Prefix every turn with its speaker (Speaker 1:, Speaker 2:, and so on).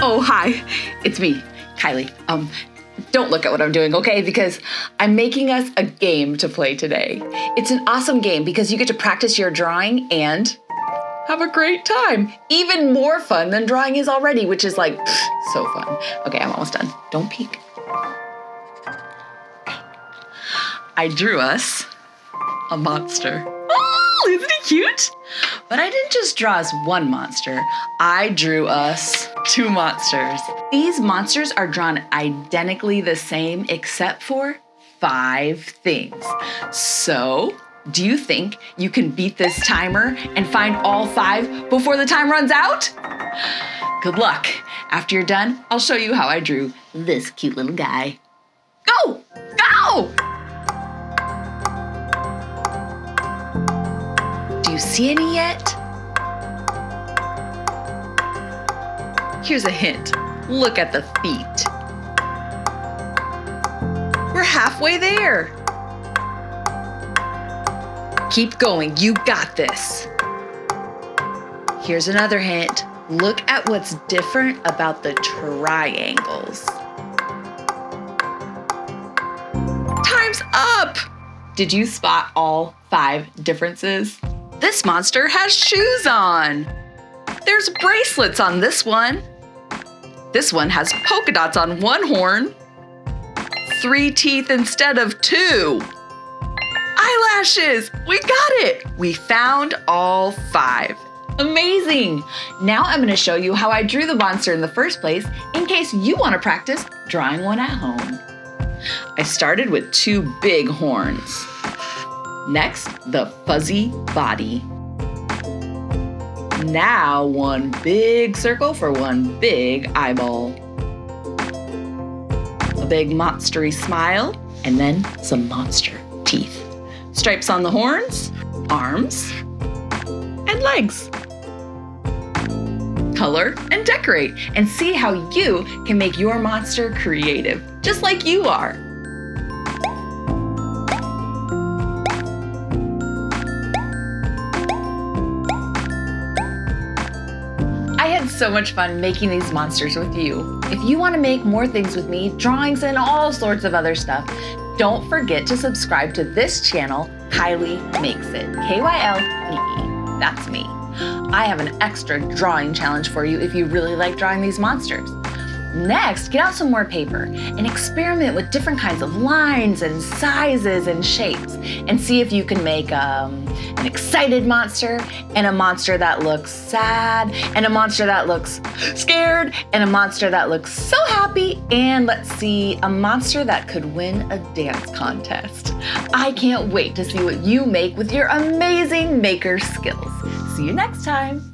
Speaker 1: Oh, hi, it's me, Kylie. Don't look at what I'm doing, okay? Because I'm making us a game to play today. It's an awesome game because you get to practice your drawing and have a great time. Even more fun than drawing is already, which is like, so fun. Okay, I'm almost done. Don't peek. I drew us a monster. Oh, isn't he cute? But I didn't just draw us one monster. I drew us two monsters. These monsters are drawn identically the same except for 5 things. So, do you think you can beat this timer and find all 5 before the time runs out? Good luck. After you're done, I'll show you how I drew this cute little guy. Go! Go! Do you see any yet? Here's a hint. Look at the feet. We're halfway there. Keep going, you got this. Here's another hint. Look at what's different about the triangles. Time's up! Did you spot all 5 differences? This monster has shoes on. There's bracelets on this one. This one has polka dots on one horn. 3 teeth instead of 2. Eyelashes! We got it! We found all 5. Amazing! Now I'm going to show you how I drew the monster in the first place in case you want to practice drawing one at home. I started with 2 big horns. Next, the fuzzy body. Now 1 big circle for 1 big eyeball. A big monstery smile, and then some monster teeth. Stripes on the horns, arms, and legs. Color and decorate, and see how you can make your monster creative, just like you are. I had so much fun making these monsters with you. If you want to make more things with me, drawings and all sorts of other stuff, don't forget to subscribe to this channel, Kylee Makes It. Kylee, that's me. I have an extra drawing challenge for you if you really like drawing these monsters. Next, get out some more paper and experiment with different kinds of lines and sizes and shapes and see if you can make an excited monster and a monster that looks sad and a monster that looks scared and a monster that looks so happy, and let's see, a monster that could win a dance contest. I can't wait to see what you make with your amazing maker skills. See you next time.